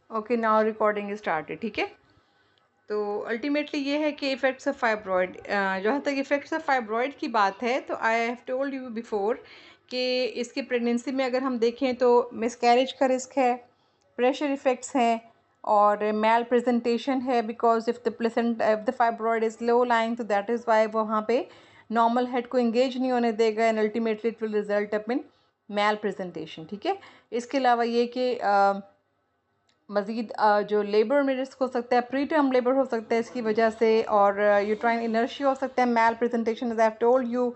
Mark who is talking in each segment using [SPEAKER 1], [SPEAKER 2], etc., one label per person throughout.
[SPEAKER 1] Okay, now recording started. ठीक है, तो अल्टीमेटली ये है कि इफ़ेक्ट्स ऑफ फाइब्रॉइड, जहाँ तक इफ़ेक्ट्स ऑफ फाइब्रॉइड की बात है तो आई हैव टोल्ड यू बिफोर कि इसकी प्रेगनेंसी में अगर हम देखें तो मिसकैरेज का रिस्क है, प्रेशर इफ़ेक्ट्स हैं और मैल प्रेजेंटेशन है, because if the placenta if the fibroid is low lying तो दैट इज़ वाई वहाँ पे नॉर्मल हेड को इंगेज नहीं होने देगा and ultimately it will result up in malpresentation. ठीक है, इसके अलावा ये कि मज़ीद जो लेबर में रिस्क हो सकता है, प्री टर्म लेबर हो सकता है इसकी वजह से, और यूट्राइन इनर्शिया हो सकता है, malpresentation as I have told you,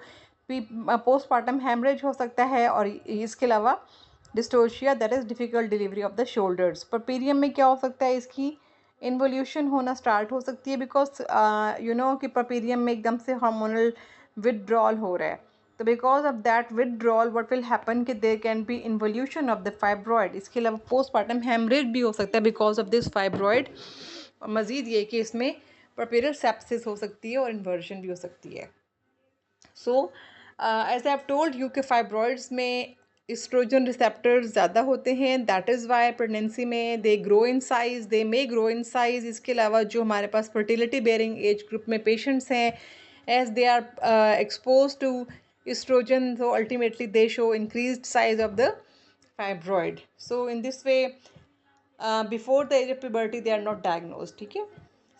[SPEAKER 1] postpartum haemorrhage हो सकता है, और इसके अलावा dystocia that is difficult delivery of the shoulders. Puerperium में क्या हो सकता है, इसकी इन्वोल्यूशन होना स्टार्ट हो सकती है, बिकॉज यू नो कि परपीरियम में एकदम से हार्मोनल विदड्रॉल हो रहा है। तो because of that withdrawal what will happen कि there can be involution of the fibroid. इसके अलावा पोस्टमार्टम हेमरेज भी हो सकता है बिकॉज ऑफ दिस फाइब्रॉइड। और मज़ीद ये कि इसमें परपेरल सेप्सिस हो सकती है और इन्वर्जन भी हो सकती है। So as I have told you कि फाइब्रॉइड्स में इस्ट्रोजन रिसेप्टर्स ज़्यादा होते हैं, दैट इज़ वाई प्रेगनेंसी में they grow in size, they may grow in size. इसके अलावा जो हमारे पास फर्टिलिटी बेयरिंग एज ग्रुप में पेशेंट्स हैं, as they are expose to estrogen, so ultimately they show increased size of the fibroid. So in this way, before the age of puberty they are not diagnosed. ठीक है,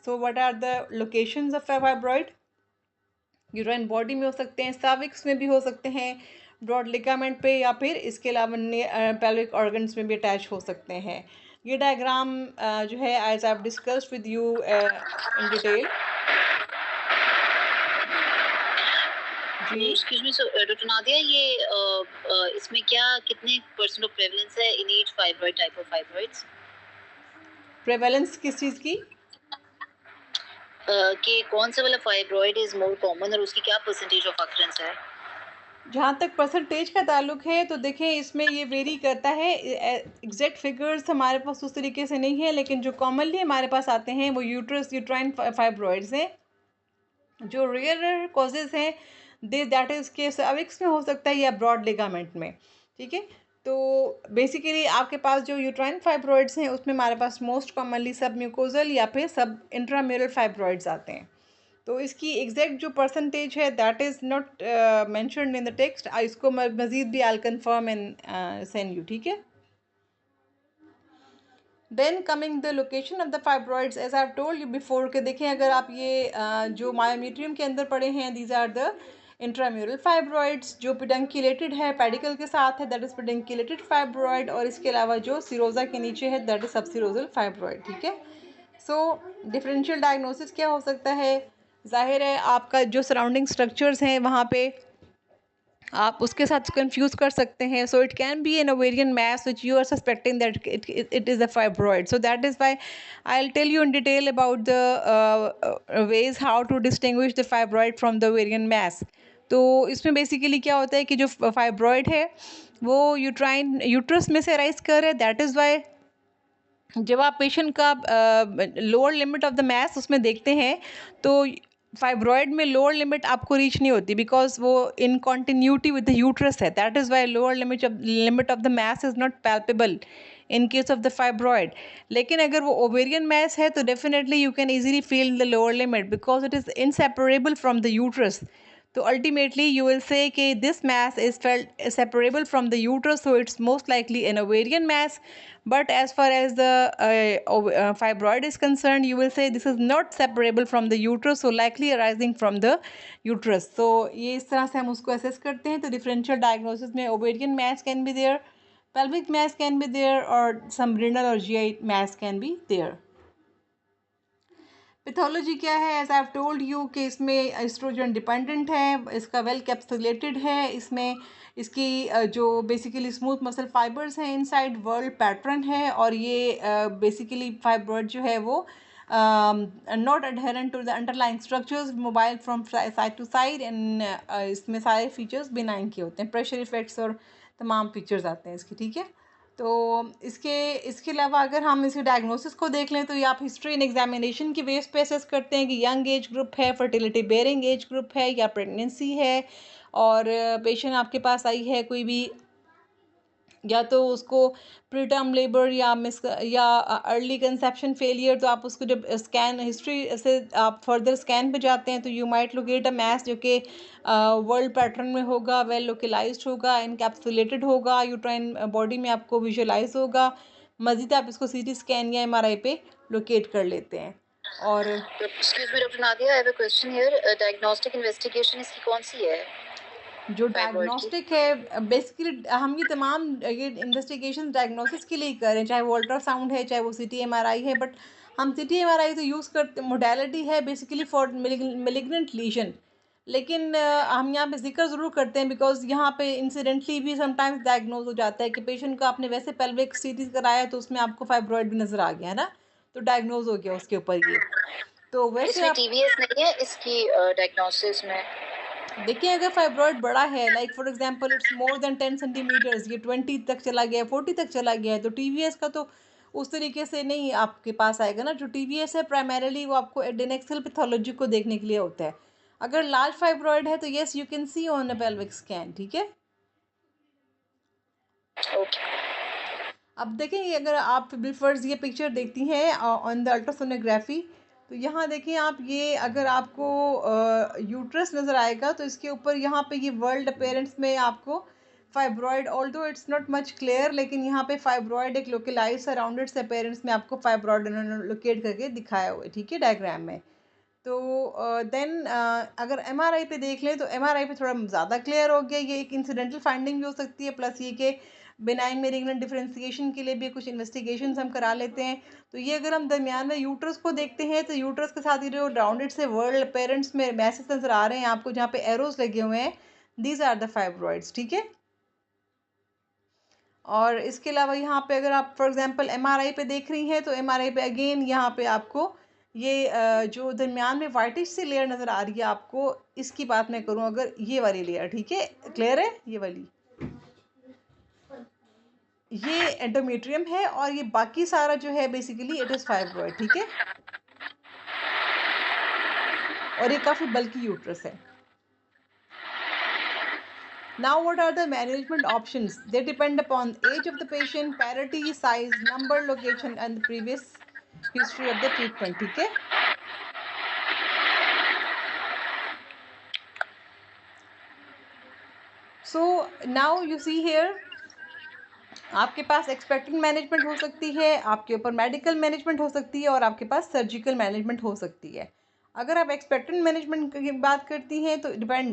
[SPEAKER 1] so what are the locations of fibroid? Urine body में हो सकते हैं, cervix में भी हो सकते हैं, ब्रॉड लिगामेंट पे, या फिर इसके अलावा पेल्विक ऑर्गन्स में भी अटैच हो सकते हैं। ये डायग्राम जो है as I have discussed with you in detail. जी,
[SPEAKER 2] एक्सक्यूज मी डॉक्टर नादिया, ये इसमें क्या कितने परसेंट ऑफ प्रेवलेंस है in each fibroid type of fibroids?
[SPEAKER 1] Prevalence किस चीज़ की?
[SPEAKER 2] कि कौन सा वाला फाइब्रॉइड इज मोर कॉमन और उसकी क्या परसेंटेज ऑफ अकरेंस है?
[SPEAKER 1] जहाँ तक परसेंटेज का ताल्लुक है तो देखें इसमें ये वेरी करता है, एग्जैक्ट फिगर्स हमारे पास उस तरीके से नहीं है, लेकिन जो कॉमनली हमारे पास आते हैं वो यूट्राइन फाइब्रॉइड्स हैं। जो रेयर कॉजेज़ हैं दे दैट इज़ के सर्विक्स में हो सकता है या ब्रॉड लिगामेंट में। ठीक है, तो बेसिकली आपके पास जो यूट्राइन फाइब्रॉइड्स हैं उसमें हमारे पास मोस्ट कॉमनली सब म्यूकोजल या फिर सब इंट्राम्यूरल फाइब्रॉइड्स आते हैं। तो इसकी एग्जैक्ट जो परसेंटेज है that is not mentioned in the text, इसको मज़ीद भी I confirm and send you. ठीक है, then coming the location of the fibroids as I have told you before के देखें अगर आप ये जो मायोमीट्रियम के अंदर पड़े हैं these are the intramural fibroids. जो पेडंकुलेटेड है पेडिकल के साथ है दैट इज़ पेडंकुलेटेड फाइब्रॉइड, और इसके अलावा जो सिरोजा के नीचे है दैट इज सबसिरोजल फाइब्रॉइड। ठीक है, सो डिफरेंशियल डायग्नोसिस क्या हो सकता है? जाहिर है आपका जो सराउंडिंग स्ट्रक्चर्स हैं वहाँ पे आप उसके साथ कंफ्यूज कर सकते हैं। So it can be an ovarian mass which you are suspecting that it is a fibroid. So that is why I'll tell you in detail about the ways how to distinguish the fibroid from the ovarian mass. तो इसमें basically क्या होता है कि जो fibroid है वो uterus में से राइज कर है, दैट इज़ वाई जब आप पेशेंट का lower limit of the math उसमें देखते हैं तो फाइब्रॉइड में लोअर लिमिट आपको रीच नहीं होती, बिकॉज वो इन कॉन्टिन्यूटी विद द यूट्रस है, that is Y lower limit of the math is not palpable in case of the fibroid. लेकिन अगर वो ओवेरियन मैथ है तो definitely you can easily feel the lower limit because it is inseparable from the uterus. तो ultimately you will say कि this mass is felt separable from the uterus, so it's most likely an ovarian mass. But as far as the fibroid is concerned, you will say this is not separable from the uterus, so likely arising from the uterus. So ये इस तरह से हम उसको assess करते हैं। तो differential diagnosis में ovarian mass can be there, pelvic mass can be there, or some renal or GI mass can be there. Pathology क्या है? As I have told you कि इसमें एस्ट्रोजन डिपेंडेंट है, इसका वेल कैप्सुलेटेड है, इसमें इसकी जो बेसिकली स्मूथ मसल फाइबर्स हैं इनसाइड वर्ल्ड पैटर्न है, और ये बेसिकली फाइब्रॉइड जो है वो not adherent to the underlying structures, mobile from side to side, and इसमें सारे फीचर्स बिनाइन के होते हैं, प्रेशर इफेक्ट्स और तमाम फीचर्स आते हैं इसके। ठीक है, तो इसके इसके अलावा अगर हम इसी डायग्नोसिस को देख लें तो ये आप हिस्ट्री एंड एग्जामिनेशन की बेस पे असेस करते हैं कि यंग एज ग्रुप है, फर्टिलिटी बेयरिंग एज ग्रुप है, या प्रेगनेंसी है, और पेशेंट आपके पास आई है कोई भी या तो उसको प्रीटर्म लेबर या मिस या अर्ली कंसेप्शन फेलियर, तो आप उसको जब स्कैन हिस्ट्री से आप फर्दर स्कैन पे जाते हैं तो you might locate a mass जो कि वर्ल्ड पैटर्न में होगा, वेल लोकलाइज्ड होगा, इनकैप्सुलेटेड होगा, यूट्राइन बॉडी में आपको विजुअलाइज होगा। मज़ीद आप इसको सीटी स्कैन या एमआरआई पे लोकेट कर लेते हैं। और
[SPEAKER 2] excuse me doctor Nadia, I have a question here, diagnostic investigation इसकी कौन सी है
[SPEAKER 1] जो
[SPEAKER 2] फाइब्रॉइड की?
[SPEAKER 1] डायग्नोस्टिक है बेसिकली हम ये तमाम ये इन्वेस्टिगेशन डायग्नोसिस के लिए ही कर रहे हैं, चाहे वो अल्ट्रासाउंड है, चाहे वो सीटी एमआरआई है, बट हम सीटी एमआरआई तो यूज़ करते, मोडालिटी है बेसिकली फॉर मेलिग्नेंट लीजन। लेकिन हम यहाँ पे जिक्र ज़रूर करते हैं बिकॉज यहाँ पे इंसिडेंटली भी समटाइम्स डायग्नोज हो जाता है कि पेशेंट का आपने वैसे पेल्विक सीटी कराया तो उसमें आपको फाइब्रॉइड भी नज़र आ गया है ना, तो डायग्नोज हो गया उसके ऊपर ये। तो वैसे
[SPEAKER 2] इसमें
[SPEAKER 1] आप
[SPEAKER 2] टीवीएस नहीं है इसकी डायग्नोसिस में?
[SPEAKER 1] देखिए, अगर फाइब्रॉइड बड़ा है, like for example it's more than 10 centimetres, ये 20 तक चला गया है, 40 तक चला गया है, तो टीवीएस का तो उस तरीके से नहीं आपके पास आएगा ना। जो टीवीएस है प्राइमरीली वो आपको एडेनेक्सल पैथोलॉजी को देखने के लिए होता है। अगर लार्ज फाइब्रॉइड है तो yes you can see on a pelvic scan, ठीक है।
[SPEAKER 2] ओके।
[SPEAKER 1] अब देखें, अगर आप बिफर्स ये पिक्चर देखती हैं ऑन द अल्ट्रासोनोग्राफी, तो यहाँ देखें आप, ये अगर आपको यूट्रस नज़र आएगा तो इसके ऊपर यहाँ पे ये वर्ल्ड अपेरेंट्स में आपको fibroid, although it's not much clear, लेकिन यहाँ पे फाइब्रॉइड एक लोकलाइज सराउंडेड से अपेरेंट्स में आपको फाइब्रॉइड उन्होंने लोकेट करके दिखाया हुआ है, ठीक है, डायग्राम में। तो देन अगर एमआरआई पे देख लें तो एमआरआई पे थोड़ा ज़्यादा क्लियर हो गया, ये एक इंसिडेंटल फाइंडिंग भी हो सकती है, प्लस ये कि बिनाइन मेलिग्नेंट डिफरेंशिएशन के लिए भी कुछ इन्वेस्टिगेशंस हम करा लेते हैं। तो ये अगर हम दरमियान में यूट्रस को देखते हैं तो यूट्रस के साथ ये जो राउंडेड से वर्ल्ड पेरेंट्स में मैसेज नज़र आ रहे हैं आपको, जहाँ पे एरोस लगे हुए हैं, दीज आर द फाइब्रॉइड्स, ठीक है। और इसके अलावा यहाँ पे अगर आप फॉर एग्जांपल एमआरआई पे देख रही हैं तो एमआरआई पे अगेन यहाँ पे आपको ये जो दरमियान में वाइटिश सी लेयर नज़र आ रही है आपको, इसकी बात मैं करूँ अगर, ये वाली लेयर, ठीक है, क्लियर है, ये वाली, ये एंडोमेट्रियम है और ये बाकी सारा जो है बेसिकली इट इज़ फाइब्रॉइड, ठीक है। और ये काफ़ी बल्कि यूट्रस है। Now, what are the management options? They depend upon age of the patient, parity, size, number, location, and the previous history of the treatment. ठीक है। So now you see here, आपके पास एक्सपेक्टेड मैनेजमेंट हो सकती है, आपके ऊपर medical management हो सकती है और आपके पास सर्जिकल मैनेजमेंट हो सकती है। अगर आप एक्सपेक्टेड मैनेजमेंट की बात करती हैं तो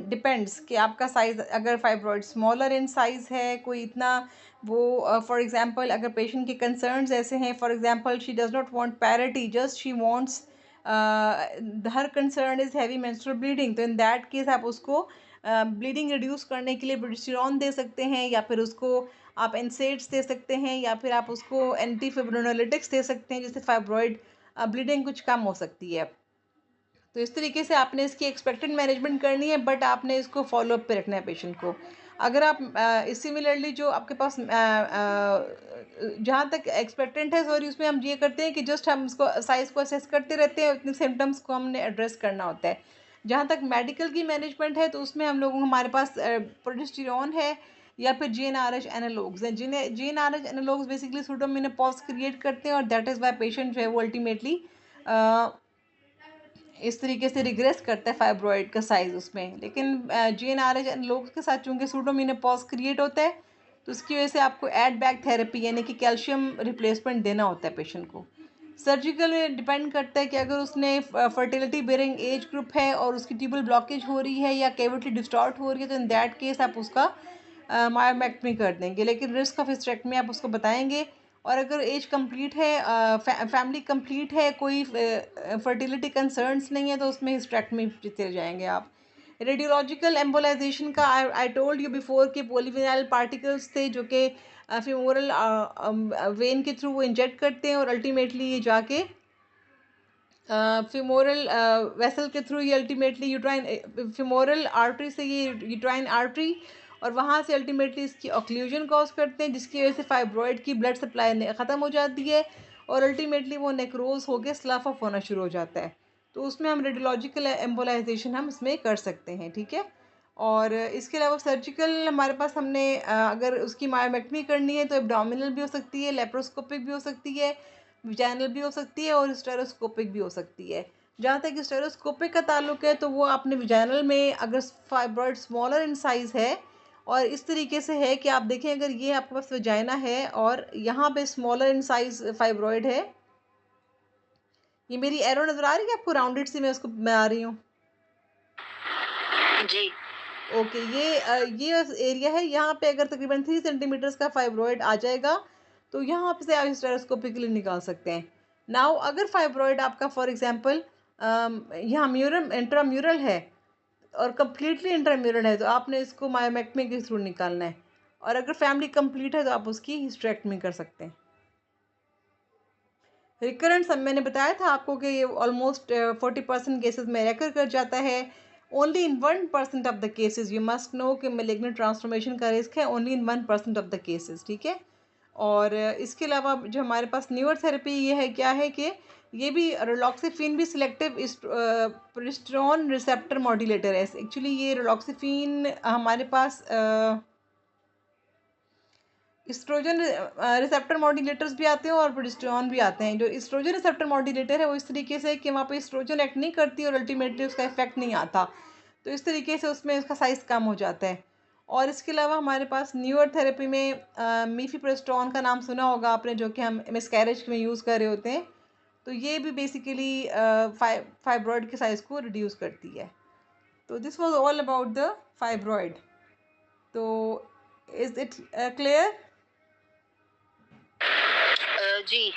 [SPEAKER 1] डिपेंड्स कि आपका साइज़, अगर फाइब्रॉइड स्मॉलर इन साइज़ है, कोई इतना वो फॉर एग्जांपल अगर पेशेंट के कंसर्न्स ऐसे हैं, for example she does not want parity, just she wants, her concern is heavy menstrual bleeding, तो इन दैट केस आप उसको ब्लीडिंग रिड्यूस करने के लिए प्रोजेस्टेरॉन दे सकते हैं, या फिर उसको आप एनसेड्स दे सकते हैं, या फिर आप उसको एंटी फिब्रोनोलिटिक्स दे सकते हैं, जिससे फाइब्रॉइड ब्लीडिंग कुछ कम हो सकती है। तो इस तरीके से आपने इसकी एक्सपेक्टेड मैनेजमेंट करनी है, बट आपने इसको फॉलोअप पे रखना है पेशेंट को। अगर आप सिमिलरली जो आपके पास जहाँ तक एक्सपेक्टेंट है, सॉरी, उसमें हम ये करते हैं कि जस्ट हम उसको साइज़ को असेस करते रहते हैं, उतने सिम्टम्स को हमने एड्रेस करना होता है। जहाँ तक मेडिकल की मैनेजमेंट है तो उसमें हम लोगों हमारे पास प्रोजेस्टेरॉन है या फिर जीएनआरएच एनालॉग्स हैं, जिन्हें जीएनआरएच एनालॉग्स बेसिकली सूडोमेनोपॉज क्रिएट करते हैं, और दैट इज़ वाई पेशेंट जो है वो अल्टीमेटली इस तरीके से रिग्रेस करता है फाइब्रॉइड का साइज़ उसमें। लेकिन जीएनआरएच एनालॉग्स के साथ चूँकि सूडोमेनोपॉज क्रिएट होता है तो उसकी वजह से आपको एड बैक थेरेपी यानी कि कैल्शियम रिप्लेसमेंट देना होता है पेशेंट को। सर्जिकल में डिपेंड करता है कि अगर उसने फर्टिलिटी बेरिंग एज ग्रुप है और उसकी ट्यूबल ब्लॉकेज हो रही है या कैविटी डिस्टॉर्ट हो रही है, तो इन दैट केस आप उसका मायोमेक्टमी कर देंगे, लेकिन रिस्क ऑफ हिस्टेरेक्टमी आप उसको बताएंगे। और अगर एज कंप्लीट है, फैमिली कंप्लीट है, कोई फर्टिलिटी कंसर्न्स नहीं है, तो उसमें हिस्टेरेक्टमी चले जाएंगे आप। रेडियोलॉजिकल एम्बोलाइजेशन का आई टोल्ड यू बिफोर कि पॉलीविनाइल पार्टिकल्स थे जो कि फीमोरल वेन के थ्रू वो इंजेक्ट करते हैं और अल्टीमेटली ये जाके फीमोरल वेसल के थ्रू ये अल्टीमेटली यूट्राइन फीमोरल आर्टरी से ये यूट्राइन आर्टरी, और वहाँ से अल्टीमेटली इसकी ऑक्लूजन कॉज करते हैं, जिसकी वजह से फाइब्रॉइड की ब्लड सप्लाई ख़त्म हो जाती है और अल्टीमेटली वो नेक्रोज होकर स्लफ ऑफ होना शुरू हो जाता है। तो उसमें हम रेडियोलॉजिकल एम्बोलाइजेशन हम इसमें कर सकते हैं, ठीक है। और इसके अलावा सर्जिकल हमारे पास हमने अगर उसकी मायोमेक्टमी करनी है तो एब्डोमिनल भी हो सकती है, लेप्रोस्कोपिक भी हो सकती है, विजाइनल भी हो सकती है और स्टेरोस्कोपिक भी हो सकती है। जहाँ तक स्टेरोस्कोपिक का ताल्लुक है तो वो आपने विजाइनल में अगर फाइब्रॉइड स्मॉलर इन साइज़ है और इस तरीके से है कि आप देखें अगर ये आपके पास वजाइना है और यहाँ पे स्मॉलर इन साइज़ फाइब्रॉइड है, ये मेरी एरो नज़र आ रही है आपको राउंडेड सी मैं उसको मैं आ रही हूँ।
[SPEAKER 2] जी।
[SPEAKER 1] ओके ये एरिया है, यहाँ पे अगर तकरीबन 3 सेंटीमीटर्स का फाइब्रॉइड आ जाएगा तो यहाँ पे से आप स्टेरोस्कोपिकली निकाल सकते हैं। नाउ अगर फाइब्रॉइड आपका फॉर एग्जांपल यहाँ म्यूरम इंट्राम्यूरल है और कम्प्लीटली इंट्राम्यूरल है तो आपने इसको मायोमेक्टमी के थ्रू निकालना है, और अगर फैमिली कंप्लीट है तो आप उसकी हिस्टेरेक्टमी कर सकते हैं। रिकरेंट सब मैंने बताया था आपको कि ये ऑलमोस्ट 40% केसेस में रेकर कर जाता है। Only in 1% of the cases you must know कि मेलिग्नेंट ट्रांसफॉर्मेशन का रिस्क है only in 1% of the cases, ठीक है। और इसके अलावा जो हमारे पास न्यूअर थेरेपी ये है क्या है कि ये भी रिलॉक्सिफिन भी सिलेक्टिव प्रोजेस्टेरोन रिसेप्टर मॉड्यूलेटर है। एक्चुअली ये रिलॉक्सिफिन हमारे पास एस्ट्रोजन रिसेप्टर मॉड्यूलेटर्स भी आते हैं और प्रोजेस्टेरॉन भी आते हैं। जो एस्ट्रोजन रिसेप्टर मॉड्यूलेटर है वो इस तरीके से कि वहाँ पे एस्ट्रोजन एक्ट नहीं करती और अल्टीमेटली उसका इफेक्ट नहीं आता, तो इस तरीके से उसमें उसका साइज़ कम हो जाता है। और इसके अलावा हमारे पास न्यूअर थेरेपी में मीफीप्रोस्टोन का नाम सुना होगा आपने, जो कि हम मिसकैरेज में यूज़ कर रहे होते हैं। तो ये भी बेसिकली फाइब्रॉयड के साइज़ को रिड्यूस करती है। तो this was all about the fibroid. तो इज़ इट क्लियर?
[SPEAKER 2] जी।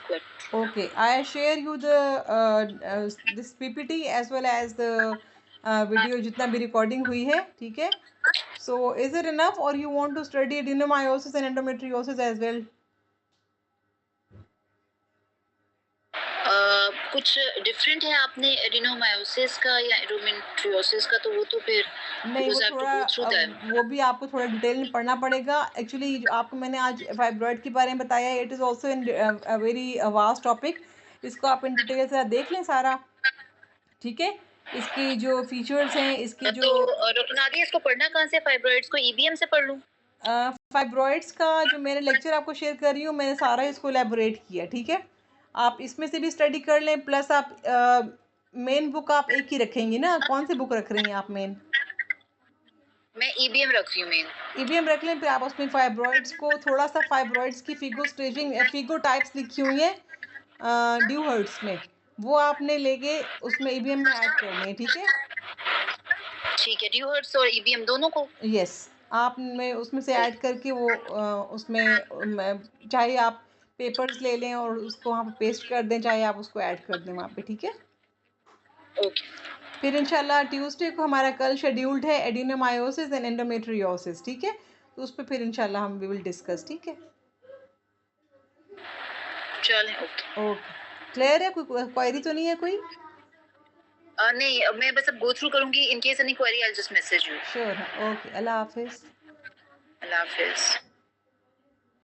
[SPEAKER 2] Good.
[SPEAKER 1] Okay, I share you the this PPT as well as the video जितना भी recording हुई है, ठीक है? So is it enough or you want to study adenomyosis and endometriosis as well?
[SPEAKER 2] कुछ different है आपने एडिनोमायोसिस का या एंडोमेट्रियोसिस का, तो वो तो फिर
[SPEAKER 1] नहीं,
[SPEAKER 2] बिकॉज़
[SPEAKER 1] वो
[SPEAKER 2] आई हैव टू
[SPEAKER 1] थोड़ा
[SPEAKER 2] गो थ्रू दैम।
[SPEAKER 1] वो भी आपको थोड़ा डिटेल में पढ़ना पड़ेगा। एक्चुअली जो आपको मैंने आज फाइब्रॉइड के बारे में बताया है, it is also in a very vast topic. इसको आप इन डिटेल से देख लें सारा, ठीक है? इसकी जो फीचर्स हैं, इसकी
[SPEAKER 2] तो
[SPEAKER 1] जो
[SPEAKER 2] डॉक्टर नादिया, इसको पढ़ना कहाँ से? फाइब्रॉइड्स को ईबीएम से पढ़ लूँ?
[SPEAKER 1] फाइब्रॉइड्स का जो मैंने लेक्चर आपको शेयर कर रही हूँ, मैंने सारा इसको एलेबोरेट किया, ठीक है। आप इसमें से भी स्टडी कर लें, प्लस आप मेन बुक आप एक ही रखेंगी ना, कौन सी बुक रख रही हैं आप मेन?
[SPEAKER 2] मैं ईबीएम रख रही हूँ मेन।
[SPEAKER 1] ईबीएम रख लें, फिर आप उसमें फाइब्रॉइड्स को थोड़ा सा फाइब्रॉइड्स की फिगो स्टेजिंग फिगो टाइप्स लिखी हुई हैं ड्यू हर्ट्स में, वो आपने लेके उसमें ईबीएम में ऐड करनी है, ठीक है।
[SPEAKER 2] ठीक है, ड्यूहर्ट्ज़ और ईबीएम दोनों को?
[SPEAKER 1] यस, आपने उसमें से ऐड करके वो उसमें चाहे आप पेपर्स ले लें और उसको वहाँ पे पेस्ट कर दें, चाहे आप उसको ऐड कर दें वहाँ पे, ठीक है।
[SPEAKER 2] ओके।
[SPEAKER 1] फिर इंशाल्लाह ट्यूसडे को हमारा कल शेड्यूल्ड है एडिनोमायोसिस एंड एंडोमेट्रियोसिस, ठीक है। तो उस पे फिर इंशाल्लाह हम वी विल डिस्कस, ठीक है।
[SPEAKER 2] चलें, ओके।
[SPEAKER 1] ओके, क्लियर है? कोई क्वेरी तो नहीं है कोई?
[SPEAKER 2] नहीं, मैं बस अब गो थ्रू करूँगी। In case any query I will just message you.
[SPEAKER 1] Sure है, ओके, अल्लाह हाफिज़।
[SPEAKER 2] अल्लाह हाफ़िज़।